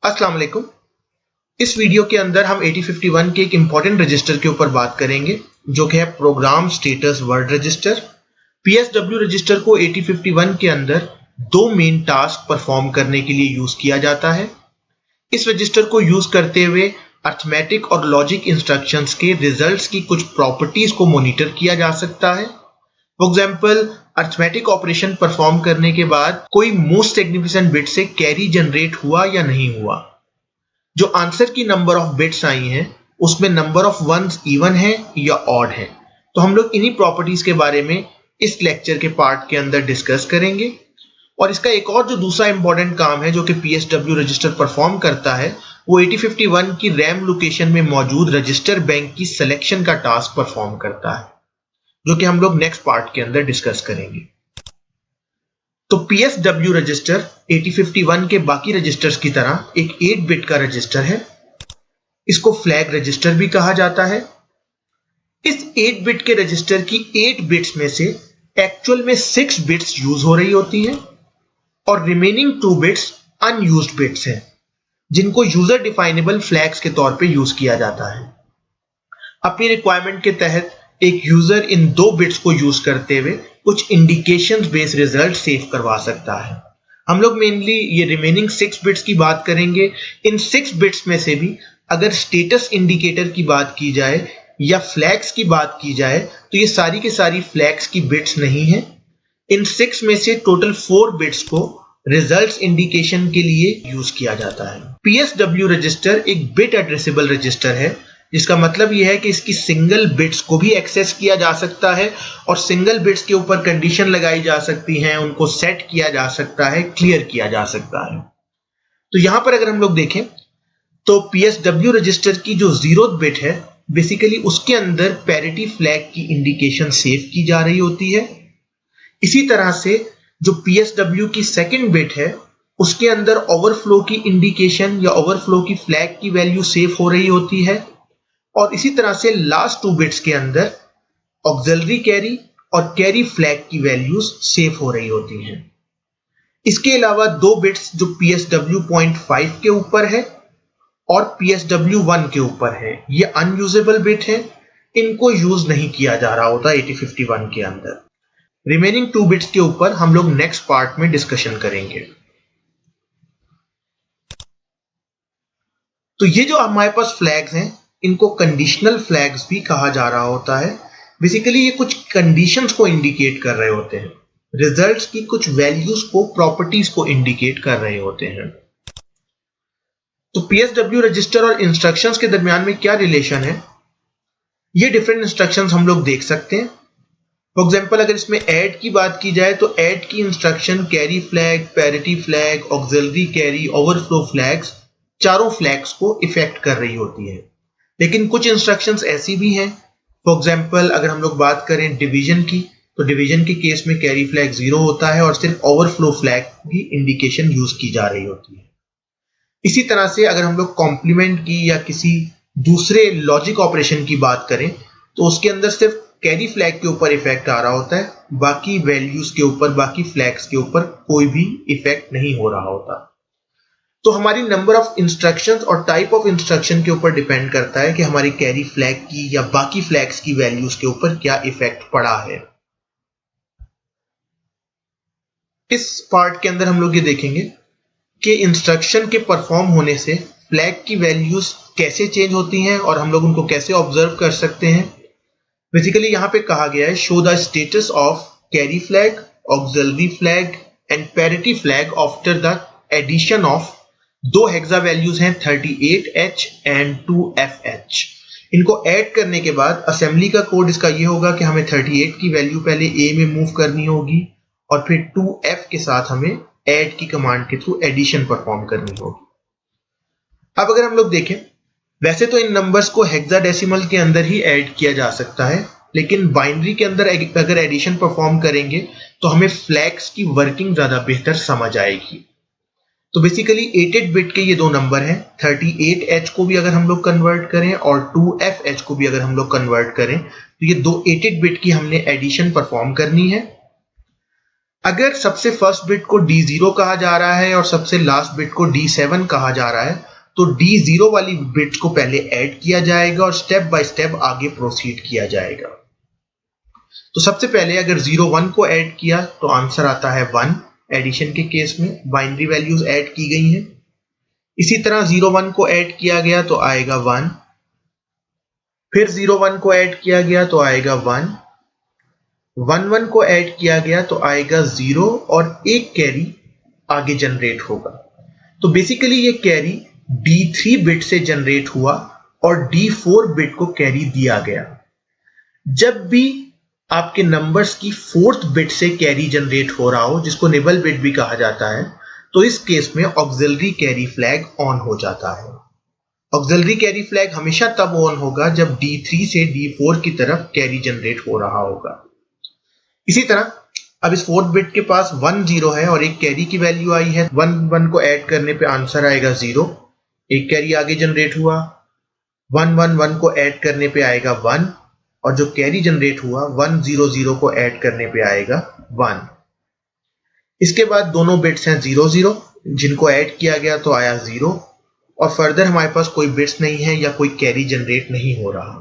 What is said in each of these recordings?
अस्सलाम वालेकुम। इस वीडियो के अंदर हम 8051 के एक इंपॉर्टेंट रजिस्टर के ऊपर बात करेंगे जो कि है program status word register. PSW register को 8051 के अंदर दो मेन टास्क परफॉर्म करने के लिए यूज किया जाता है। इस रजिस्टर को यूज करते हुए अर्थमेटिक और लॉजिक इंस्ट्रक्शंस के रिजल्ट्स की कुछ प्रॉपर्टीज को मॉनिटर किया जा सकता है। For example, arithmetic operation perform करने के बाद कोई मोस्ट सिग्निफिकेंट बिट से कैरी जनरेट हुआ या नहीं हुआ। जो आंसर की नंबर ऑफ बिट्स आई हैं उसमें नंबर ऑफ वंस इवन है या ऑड है। तो हम लोग इन्हीं प्रॉपर्टीज के बारे में इस लेक्चर के पार्ट के अंदर डिस्कस करेंगे। और इसका एक और जो दूसरा इंपॉर्टेंट काम है जो कि पीएसडब्ल्यू रजिस्टर परफॉर्म करता है वो 8051 की रैम लोकेशन में मौजूद रजिस्टर बैंक की सिलेक्शन का टास्क परफॉर्म करता है, जो कि हम लोग नेक्स्ट पार्ट के अंदर डिस्कस करेंगे। तो पीएसडब्ल्यू रजिस्टर 8051 के बाकी रजिस्टर्स की तरह एक 8 बिट का रजिस्टर है। इसको फ्लैग रजिस्टर भी कहा जाता है। इस 8 बिट के रजिस्टर की 8 बिट्स में से एक्चुअल में 6 बिट्स यूज हो रही होती हैं और रिमेनिंग 2 बिट्स अनयूज्ड बिट्स हैं जिनको यूजर डिफाइनेबल फ्लैग्स के तौर पे यूज किया जाता है। अपनी रिक्वायरमेंट के तहत एक यूजर इन 2 बिट्स को यूज करते हुए कुछ इंडिकेशंस बेस्ड रिजल्ट सेव करवा सकता है। हम लोग मेनली ये रिमेनिंग 6 बिट्स की बात करेंगे। इन 6 बिट्स में से भी अगर स्टेटस इंडिकेटर की बात की जाए या फ्लैग्स की बात की जाए तो ये सारी के सारी फ्लैग्स की बिट्स नहीं है। इन 6 में से टोटल 4 बिट्स को रिजल्ट्स इंडिकेशन के लिए यूज किया जाता है। पीएसडब्ल्यू रजिस्टर एक बिट एड्रेसेबल रजिस्टर है, जिसका मतलब यह है कि इसकी सिंगल बिट्स को भी एक्सेस किया जा सकता है और सिंगल बिट्स के ऊपर कंडीशन लगाई जा सकती हैं, उनको सेट किया जा सकता है, क्लियर किया जा सकता है। तो यहां पर अगर हम लोग देखें तो पीएसडब्ल्यू रजिस्टर की जो 0th बिट है बेसिकली उसके अंदर पैरिटी फ्लैग की इंडिकेशन सेव की जा रही होती है। इसी तरह से जो पीएसडब्ल्यू की 2nd बिट है उसके अंदर ओवरफ्लो की इंडिकेशन या ओवरफ्लो की फ्लैग की वैल्यू सेव हो रही होती है। और इसी तरह से लास्ट 2 बिट्स के अंदर ऑक्सिलरी कैरी और कैरी फ्लैग की वैल्यूज सेव हो रही होती हैं। इसके अलावा 2 बिट्स जो PSW.5 के ऊपर है और PSW1 के ऊपर है, ये अनयूजेबल बिट है, इनको यूज नहीं किया जा रहा होता 8051 के अंदर। रिमेनिंग 2 बिट्स के ऊपर हम लोग नेक्स्ट पार्ट में डिस्कशन करेंगे। तो ये जो हमारे पास फ्लैग्स हैं इनको कंडीशनल फ्लैग्स भी कहा जा रहा होता है। बेसिकली ये कुछ कंडीशंस को इंडिकेट कर रहे होते हैं, रिजल्ट्स की कुछ वैल्यूज को, प्रॉपर्टीज को इंडिकेट कर रहे होते हैं। तो पीएसडब्ल्यू रजिस्टर और इंस्ट्रक्शंस के दरमियान में क्या रिलेशन है, ये डिफरेंट इंस्ट्रक्शंस हम लोग देख सकते हैं। फॉर एग्जाम्पल, अगर इसमें ऐड की बात की जाए तो ऐड की instruction carry flag, parity flag, auxiliary carry, overflow flags, चारों फ्लैग्स को इफेक्ट कर रही होती है। लेकिन कुछ इंस्ट्रक्शंस ऐसी भी हैं, फॉर एग्जाम्पल अगर हम लोग बात करें डिवीजन की तो डिवीजन के केस में कैरी फ्लैग 0 होता है और सिर्फ ओवरफ्लो फ्लैग की इंडिकेशन यूज की जा रही होती है। इसी तरह से अगर हम लोग कॉम्प्लीमेंट की या किसी दूसरे लॉजिक ऑपरेशन की बात करें तो उसके अंदर सिर्फ कैरी फ्लैग के ऊपर इफेक्ट आ रहा होता है, बाकी वैल्यूज के ऊपर, बाकी फ्लैग्स के ऊपर कोई भी इफेक्ट नहीं हो रहा होता। तो हमारी नंबर ऑफ इंस्ट्रक्शंस और टाइप ऑफ इंस्ट्रक्शन के ऊपर डिपेंड करता है कि हमारी कैरी फ्लैग की या बाकी फ्लैग्स की वैल्यूज के ऊपर क्या इफेक्ट पड़ा है। इस पार्ट के अंदर हम लोग ये देखेंगे कि इंस्ट्रक्शन के परफॉर्म होने से फ्लैग की वैल्यूज कैसे चेंज होती हैं और हम लोग उनको कैसे ऑब्जर्व कर सकते हैं। बेसिकली यहां पे कहा गया है show the status of carry flag, auxiliary flag and parity flag after the addition of 2 hexa values हैं 38H एंड 2FH। इनको ऐड करने के बाद असेंबली का कोड इसका ये होगा कि हमें 38 की वैल्यू पहले A में मूव करनी होगी और फिर 2F के साथ हमें ऐड की कमांड के थ्रू एडिशन परफॉर्म करनी होगी। अब अगर हम लोग देखें, वैसे तो इन नंबर्स को हेक्साडेसिमल के अंदर ही ऐड किया जा सकता है, लेकिन बाइनरी के अंदर अगर एडिशन परफॉर्म करेंगे तो हमें फ्लैग्स की वर्किंग ज्यादा बेहतर समझ आएगी। तो बेसिकली 8 बिट के ये 2 नंबर हैं, 38H को भी अगर हम लोग कन्वर्ट करें और 2FH को भी अगर हम लोग कन्वर्ट करें तो ये 2 8 बिट की हमने एडिशन परफॉर्म करनी है। अगर सबसे फर्स्ट बिट को D0 कहा जा रहा है और सबसे लास्ट बिट को D7 कहा जा रहा है, तो D0 वाली बिट्स को पहले ऐड किया जाएगा और स्टेप बाय स्टेप आगे प्रोसीड किया जाएगा। तो सबसे पहले अगर 0 1 को ऐड किया तो आंसर आता है 1। एडिशन के केस में बाइनरी वैल्यूज ऐड की गई हैं। इसी तरह 0 1 को ऐड किया गया तो आएगा 1, फिर 0 1 को ऐड किया गया तो आएगा 1, 1 1 को ऐड किया गया तो आएगा 0 और एक कैरी आगे जनरेट होगा। तो बेसिकली ये कैरी D3 बिट से जनरेट हुआ और D4 बिट को कैरी दिया गया। जब भी आपके नंबर्स की फोर्थ बिट से कैरी जनरेट हो रहा हो, जिसको निबल बिट भी कहा जाता है, तो इस केस में ऑक्सिलरी कैरी फ्लैग ऑन हो जाता है। ऑक्सिलरी कैरी फ्लैग हमेशा तब ऑन होगा जब D3 से D4 की तरफ कैरी जनरेट हो रहा होगा। इसी तरह अब इस फोर्थ बिट के पास 1 0 है और एक कैरी की वैल्यू आई है। 1 1 को ऐड करने पे आंसर आएगा 0, एक कैरी आगे जनरेट हुआ। 1 1 1 को ऐड करने पे आएगा 1 और जो कैरी जनरेट हुआ 1 0 0 को ऐड करने पे आएगा 1। इसके बाद दोनों बिट्स हैं 0 0, जिनको ऐड किया गया तो आया 0 और फर्दर हमारे पास कोई बिट्स नहीं है या कोई कैरी जनरेट नहीं हो रहा।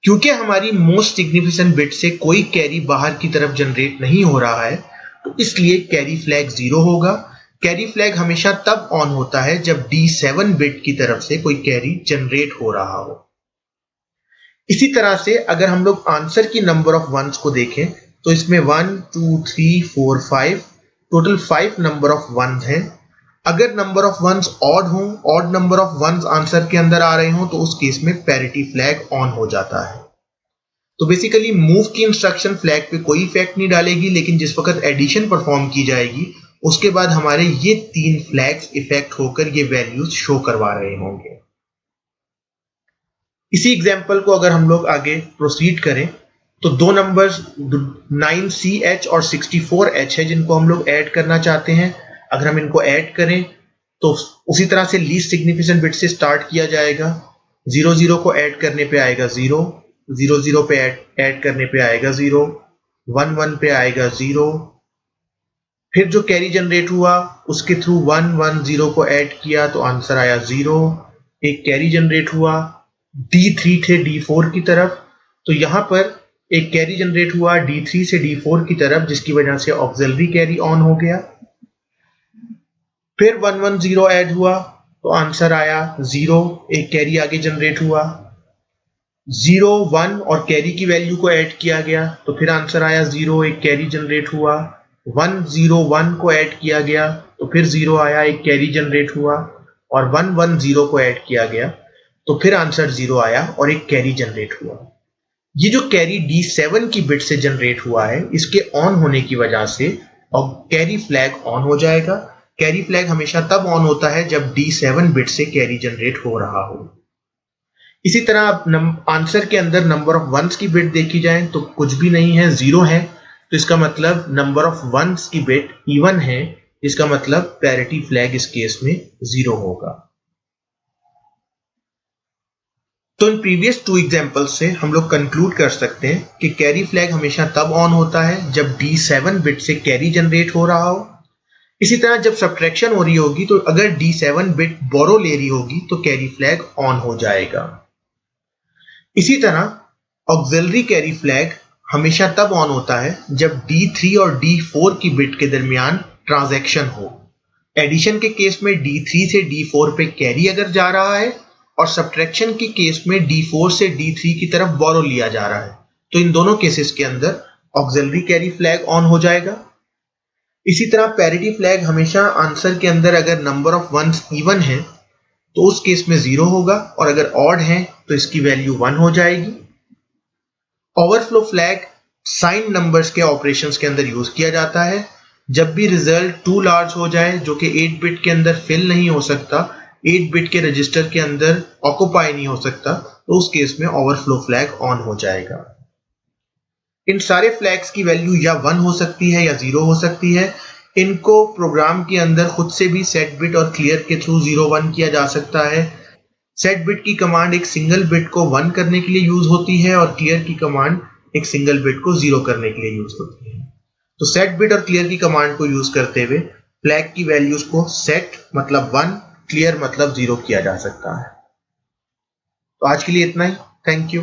क्योंकि हमारी मोस्ट सिग्निफिकेंट बिट से कोई कैरी बाहर की तरफ जनरेट नहीं हो रहा है, तो इसलिए कैरी फ्लैग 0 होगा। कैरी फ्लैग हमेशा तब ऑन होता है जब D7 बिट की तरफ से कोई कैरी जनरेट हो रहा हो। इसी तरह से अगर हम लोग आंसर की नंबर ऑफ वंस को देखें तो इसमें 1 2 3 4 5 टोटल 5 नंबर ऑफ वंस हैं। अगर नंबर ऑफ वंस ऑड हो, odd number of ones answer के अंदर आ रहे हो, तो उस केस में पैरिटी फ्लैग ऑन हो जाता है। तो बेसिकली मूव की इंस्ट्रक्शन फ्लैग पे कोई इफेक्ट नहीं डालेगी, लेकिन जिस वक्त एडिशन परफॉर्म की जाएगी उसके बाद हमारे ये 3 फ्लैग्स इफेक्ट होकर ये वैल्यूज शो करवा रहे होंगे। इसी एग्जांपल को अगर हम लोग आगे प्रोसीड करें तो दो नंबर्स 9CH और 64H है जिनको हम लोग ऐड करना चाहते हैं। अगर हम इनको ऐड करें तो उसी तरह से लीस्ट सिग्निफिकेंट बिट से स्टार्ट किया जाएगा। 0 0 को ऐड करने पे आएगा 0, 0 0 पे ऐड करने पे आएगा 0, 1 1 पे आएगा 0, फिर जो कैरी जनरेट हुआ उसके थ्रू 1 1 0 को ऐड किया तो आंसर आया 0, एक कैरी जनरेट हुआ D3 से D4 की तरफ, तो यहां पर एक कैरी जनरेट हुआ D3 से D4 की तरफ, जिसकी वजह से ऑक्सिलरी कैरी ऑन हो गया। फिर 1 1 0 ऐड हुआ तो आंसर आया 0, एक कैरी आगे जनरेट हुआ। 0 1 और कैरी की वैल्यू को ऐड किया गया तो फिर आंसर आया 0, एक कैरी जनरेट हुआ। 1 0 1 को ऐड किया गया तो फिर 0 आया, एक कैरी जनरेट हुआ और 1 1 0 को ऐड किया गया तो फिर आंसर 0 आया और एक कैरी जनरेट हुआ। ये जो कैरी D7 की बिट से जनरेट हुआ है, इसके ऑन होने की वजह से और कैरी फ्लैग ऑन हो जाएगा। कैरी फ्लैग हमेशा तब ऑन होता है जब D7 बिट से कैरी जनरेट हो रहा हो। इसी तरह अब आंसर के अंदर नंबर ऑफ वंस की बिट देखी जाए तो कुछ भी नहीं है, 0 है, तो इसका मतलब नंबर ऑफ वंस की बिट इवन है, इसका मतलब पैरिटी फ्लैग इस केस में 0 होगा। तो इन प्रीवियस 2 एग्जांपल्स से हम लोग कंक्लूड कर सकते हैं कि कैरी फ्लैग हमेशा तब ऑन होता है जब D7 बिट से कैरी जनरेट हो रहा हो। इसी तरह जब सब्ट्रैक्शन हो रही होगी तो अगर D7 बिट बोरो ले रही होगी तो कैरी फ्लैग ऑन हो जाएगा। इसी तरह ऑक्सिलरी कैरी फ्लैग हमेशा तब ऑन होता है जब D3 और D4 की बिट के दरमियान ट्रांजैक्शन हो। एडिशन के केस में D3 से D4 पे कैरी अगर जा रहा है और सब्ट्रैक्शन के केस में D4 से D3 की तरफ बोरो लिया जा रहा है, तो इन दोनों केसेस के अंदर ऑक्सिलरी कैरी फ्लैग ऑन हो जाएगा। इसी तरह पैरिटी फ्लैग हमेशा आंसर के अंदर अगर नंबर ऑफ वंस इवन है तो उस केस में 0 होगा और अगर ऑड है तो इसकी वैल्यू 1 हो जाएगी। ओवरफ्लो फ्लैग साइन नंबर्स के ऑपरेशंस के अंदर यूज किया जाता है। जब भी रिजल्ट टू लार्ज हो जाए, जो कि 8 बिट के अंदर फिल नहीं हो सकता, 8 बिट के रजिस्टर के अंदर ऑक्युपाई नहीं हो सकता, तो उस केस में ओवरफ्लो फ्लैग ऑन हो जाएगा। इन सारे फ्लैग्स की वैल्यू या 1 हो सकती है या 0 हो सकती है। इनको प्रोग्राम के अंदर खुद से भी सेट बिट और क्लियर के थ्रू 0 1 किया जा सकता है। सेट बिट की कमांड एक सिंगल बिट को 1 करने के लिए यूज होती है और क्लियर की कमांड एक सिंगल बिट को 0 करने के लिए यूज होती है। तो सेट बिट और क्लियर की कमांड को यूज करते हुए फ्लैग की वैल्यूज को सेट मतलब 1, क्लियर मतलब 0 किया जा सकता है। तो आज के लिए इतना ही। Thank you.